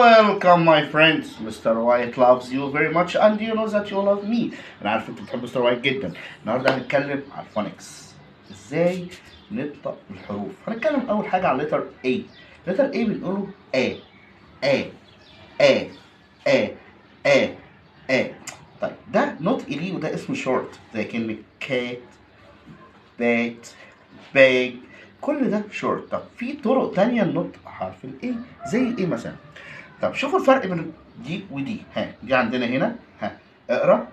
Welcome my friends. Mr. White loves you very much and you know that you love me. انا عارف انت بتحب مستر وايت جدا. النهارده هنتكلم عن الفونكس. ازاي ننطق الحروف. هنتكلم اول حاجه عن لتر A. لتر A بنقوله A A A A A A. طيب ده نطق ليه وده اسمه شورت زي كلمه كات بات باج. كل ده شورت. طب في طرق تانية لنطق حرف الاي زي ايه مثلا؟ طب شوفوا الفرق بين دي ودي. دي عندنا هنا اقرا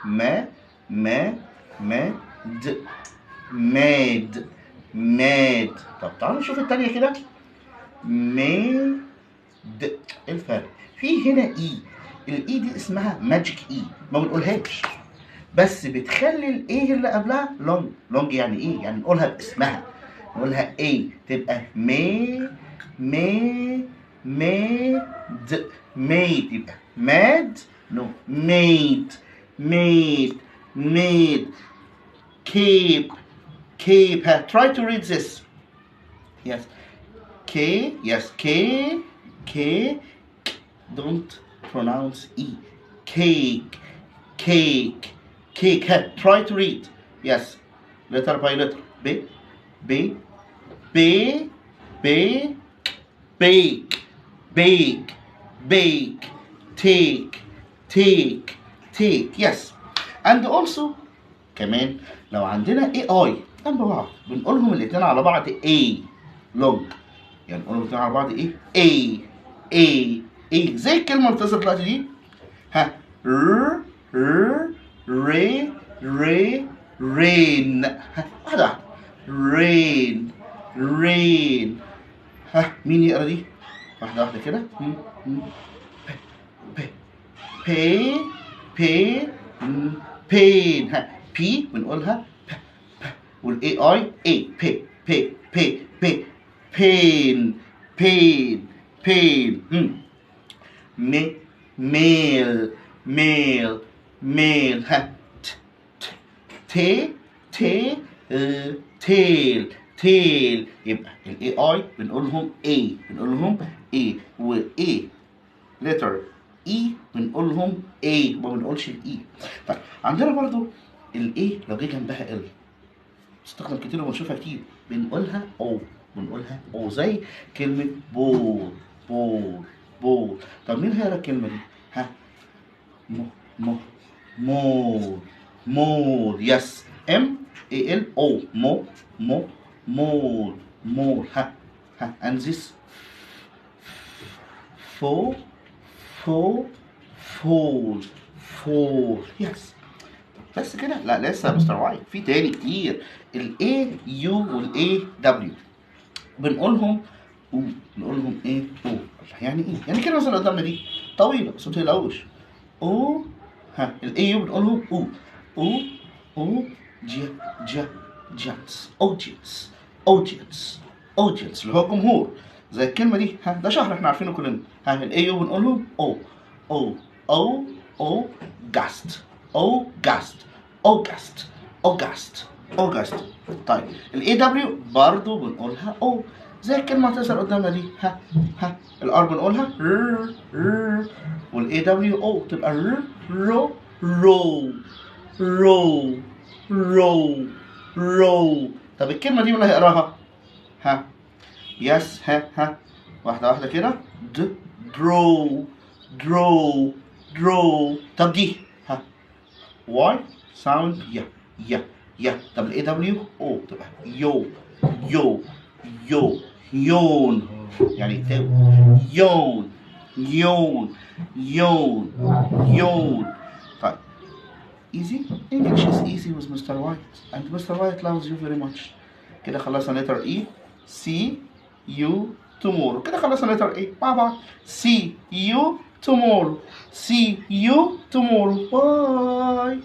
ما د ماد ماد. طب تعالوا نشوف التانية كده ماد. ايه الفرق؟ في هنا اي. الاي دي اسمها ماجيك اي، ما بنقولهاش بس بتخلي الايه اللي قبلها لونج. لونج يعني ايه؟ يعني نقولها باسمها، نقولها ايه تبقى ماد ميد. يبقى ماد نو ميد كيب try to read this. Yes K don't pronounce E. Cake try to read. Yes, letter by letter. Bake take. Yes. And also كمان لو عندنا AI جنب بعض بنقولهم الاتنين على بعض A long. يعني نقولهم الاتنين على بعض ايه A زي الكلمة اللي بتظهر دلوقتي دي رين. واحدة رين. مين يقرا دي؟ واحدة كده. بين. بي بنقولها والاي اي اي بين. ميل. تيل. يبقى الاي اي بنقولهم اي والاي لتر اي بنقولهم اي، ما بنقولش الاي. طيب عندنا برضو الاي لو جه جنبها ال بتستخدم كتير وبنشوفها كتير بنقولها او زي كلمة بول. طب مين هيقرا الكلمة دي؟ مول. يس MAL مول. and this fall. يس. بس كده؟ لا لسه يا مستر وايت في تاني كتير. الاي يو والاي دبليو بنقولهم او. يعني ايه؟ يعني كده مثلا قدامنا دي طويله بس ما تقلقوش او. الاي يو بنقولهم او جيتس اودينس اللي هو الجمهور زي الكلمه دي. ده شهر احنا عارفينه كلنا. الاي يو بنقولهم او جاست اوجست. طيب الاي دبليو برضه بنقولها او زي الكلمه هتظهر قدامنا دي. الار بنقولها والاي دبليو او تبقى رو. طب الكلمه دي مين اللي هيقراها؟ يس واحده كده درو. طب دي واي ساوند يا. طب الاي دبليو او تبقى يون يعني يون. طيب easy. English is easy with Mr. White and Mr. White loves you very much. كده خلصنا letter E. See you tomorrow. كده خلصنا letter A مع بعض. See you tomorrow. Bye.